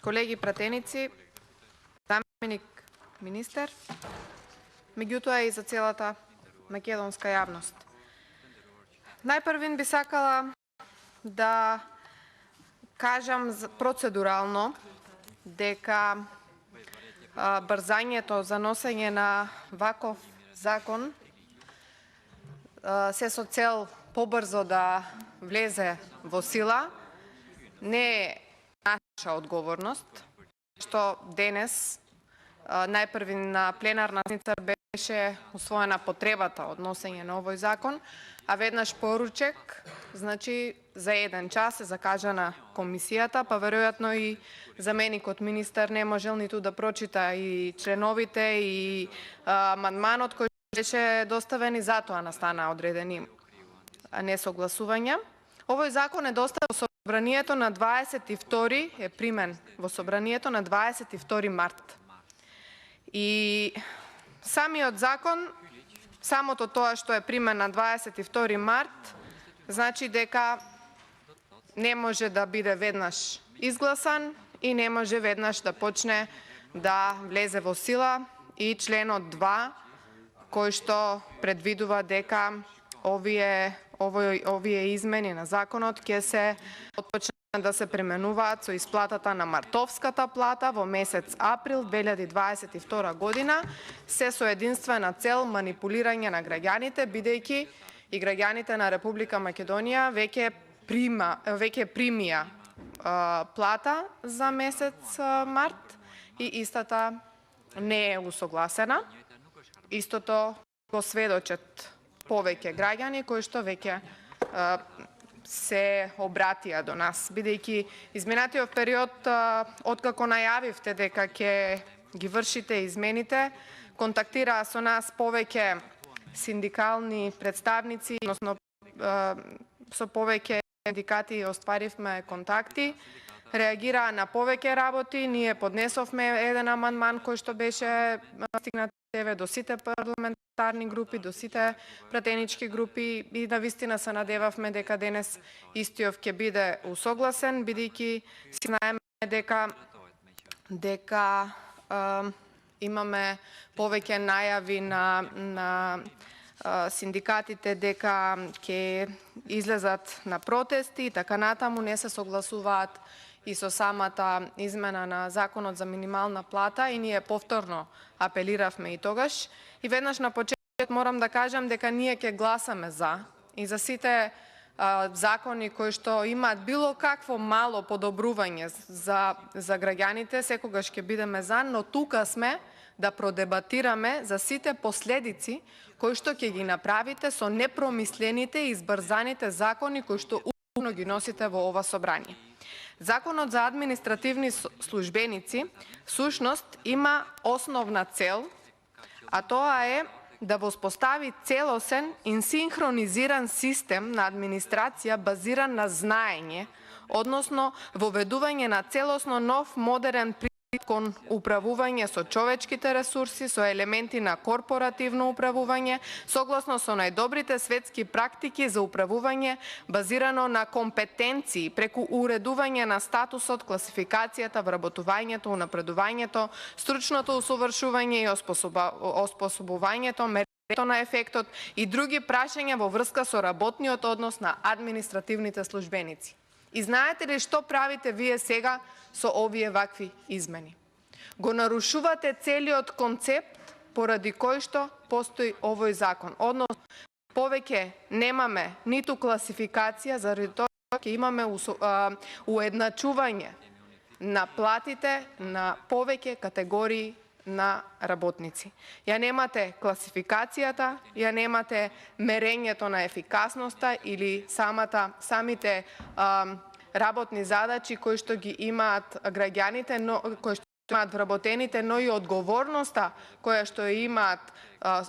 колеги пратеници, заменик министер, меѓутоа и за целата македонска јавност. Најпрвин би сакала да кажам процедурално дека брзањето за носење на ваков закон се со цел побрзо да влезе во сила не е наша одговорност, што денес најпрви на пленарна седница беше усвоена потребата од носење на овој закон, а веднаш поручек, значи за 1 час е закажана комисијата, па веројатно и заменикот министер не можел ниту да прочита и членовите и амандманот кој беше доставен и затоа настана одредени несогласувања. Овој закон е доставен во собранието на 22 е примен во собранието на 22 март. И самиот закон, самото тоа што е примен на 22 март, значи дека не може да биде веднаш изгласан и не може веднаш да почне да влезе во сила и членот 2, кој што предвидува дека овие измени на законот ќе се почнат да се применуваат со исплатата на мартовската плата во месец април 2022 година, се со единствена цел манипулирање на граѓаните, бидејќи и граѓаните на Република Македонија веќе примија плата за месец март и истата не е усогласена. Истото го сведочат повеќе граѓани кои што веќе се обратија до нас, бидејќи изминатиот период, откако најавивте дека ќе ги вршите измените, контактираа со нас повеќе синдикални представници, односно со повеќе синдикати остваривме контакти, реагираа на повеќе работи, ние поднесовме еден амандман кој што беше стигнат до сите парламентарни групи, до сите пратенички групи и навистина се надевавме дека денес истиот ќе биде усогласен, бидејќи си знаеме дека имаме повеќе најави на синдикатите дека ќе излезат на протести и така натаму, не се согласуваат и со самата измена на законот за минимална плата и ние повторно апелиравме и тогаш. И веднаш на почеток морам да кажам дека ние ќе гласаме за и за сите закони кои што имаат било какво мало подобрување за граѓаните, секогаш ќе бидеме за, но тука сме да продебатираме за сите последици кои што ќе ги направите со непромислените и избрзаните закони кои што упорно ги носите во ова собрание. Законот за административни службеници всушност има основна цел, а тоа е да воспостави целосен и синхронизиран систем на администрација базиран на знаење, односно воведување на целосно нов модерен пристап кон управување со човечките ресурси, со елементи на корпоративно управување, согласно со најдобрите светски практики за управување базирано на компетенции, преку уредување на статусот, класификацијата, вработувањето, унапредувањето, стручното усовршување и оспособувањето, мерењето на ефектот и други прашања во врска со работниот однос на административните службеници. И знаете ли што правите вие сега со овие вакви измени? Го нарушувате целиот концепт поради кој што постои овој закон. Односно, повеќе немаме ниту класификација, заради тоа ќе имаме уедначување на платите на повеќе категории на работници. Ја немате класификацијата, ја немате мерењето на ефикасноста или самите работни задачи кои што ги имаат граѓаните, кои што имаат вработените, но и одговорноста која што имаат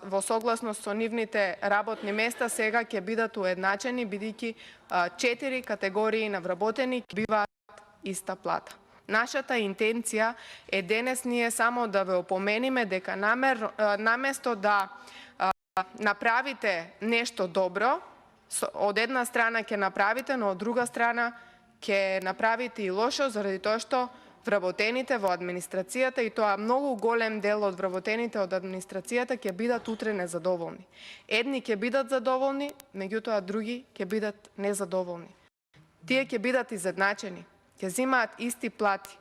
во согласност со нивните работни места сега ќе бидат уедначени, бидејќи 4 категории на вработени ќе биваат иста плата. Нашата интенција е денес ние само да ве опомениме дека наместо да направите нешто добро, од една страна ќе направите, но од друга страна ќе направите и лошо, заради тоа што вработените во администрацијата, и тоа многу голем дел од вработените од администрацијата ќе бидат утре незадоволни. Едни ќе бидат задоволни, меѓутоа други ќе бидат незадоволни. Тие ќе бидат изедначени, ќе земаат исти плати.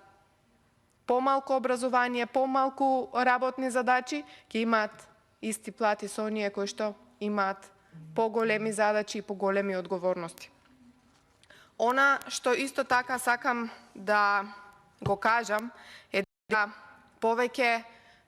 Помалку образование, помалку работни задачи, ќе имаат исти плати со оние кои што имаат поголеми задачи и поголеми одговорности. Она што исто така сакам да го кажам е да повеќе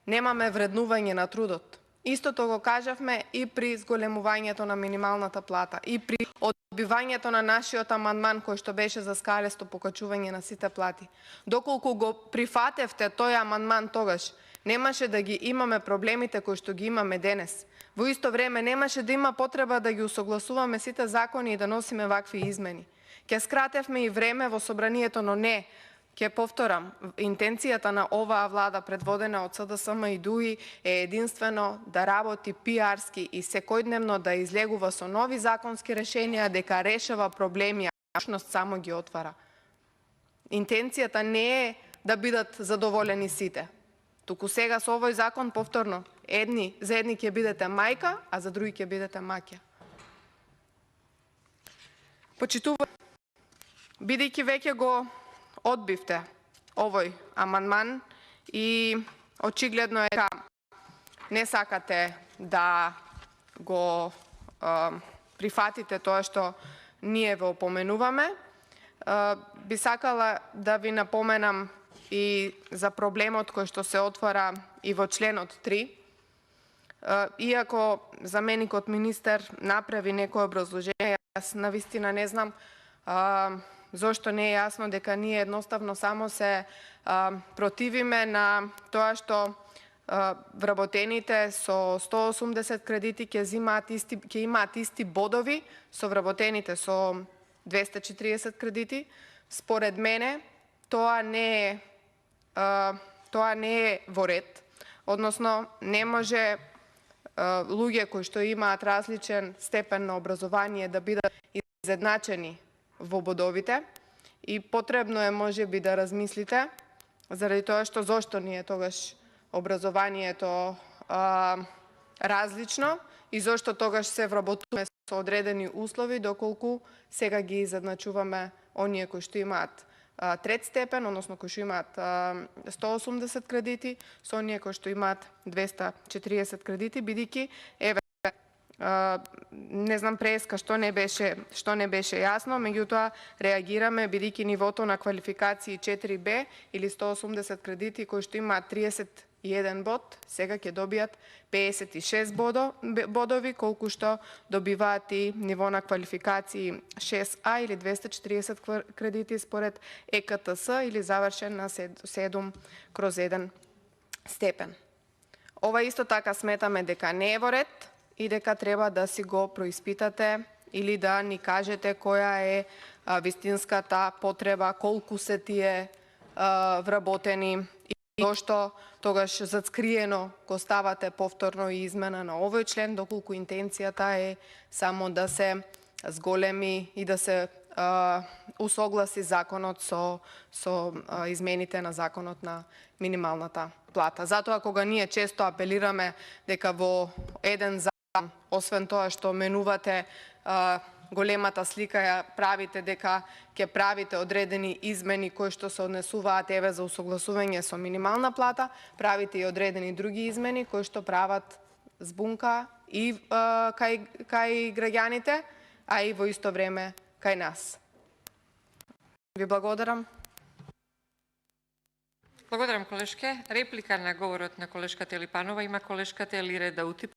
немаме вреднување на трудот. Истото го кажавме и при зголемувањето на минималната плата, и при одбивањето на нашиот амандман кој што беше за скалесто покачување на сите плати. Доколку го прифатевте тој амандман тогаш, немаше да ги имаме проблемите кои што ги имаме денес. Во исто време немаше да има потреба да ги усогласуваме сите закони и да носиме вакви измени. Ќе скратевме и време во собранието, но не. Ќе повторам, интенцијата на оваа влада предводена од СДСМ и ДУИ е единствено да работи пиарски и секојдневно да излегува со нови законски решенија, дека решава проблеми, а всушност само ги отвара. Интенцијата не е да бидат задоволени сите. Туку сега со овој закон повторно, за едни ќе бидете мајка, а за други ќе бидете маќа. Почитувам, бидејќи веќе го одбивте овој амандман и очигледно е дека не сакате да го прифатите тоа што ние ве опоменуваме, би сакала да ви напоменам и за проблемот кој што се отвара и во членот 3. Иако заменикот министер направи некој образложение, јас навистина не знам зошто не е јасно дека ние едноставно само се противиме на тоа што вработените со 180 кредити ќе имаат исти бодови со вработените со 240 кредити. Според мене тоа не е во ред, односно не може луѓе кои што имаат различен степен на образование да бидат изедначени во бодовите, и потребно е можеби да размислите заради тоа што зошто ни е тогаш образованието различно и зошто тогаш се вработуваме со одредени услови, доколку сега ги изедначуваме оние кои што имаат трет степен, односно кои што имаат 180 кредити, со оние кои што имаат 240 кредити, бидејќи не знам преска што не беше јасно, меѓутоа реагираме бидејќи нивото на квалификации 4Б или 180 кредити кои што имаат 31 бод, сега ќе добијат 56 бодови, колку што добиваат и ниво на квалификации 6А или 240 кредити според ЕКТС или завршен на 7/1 степен. Ова исто така сметаме дека не е во ред и дека треба да си го происпитате или да ни кажете која е вистинската потреба, колку се тие вработени и зошто тогаш зацкриено го ставате повторно и измена на овој член, доколку интенцијата е само да се зголеми и да се усогласи законот со измените на законот на минималната плата. Затоа кога ние често апелираме дека во еден закон, освен тоа што менувате големата слика, ја правите дека ќе правите одредени измени кои што се однесуваат еве за усогласување со минимална плата, правите и одредени други измени кои што прават збунка и кај граѓаните, а и во исто време кај нас. Ви благодарам. Благодарам, колешке. Реплика на говорот на колешката Елипанова има колешката Елире Даутип.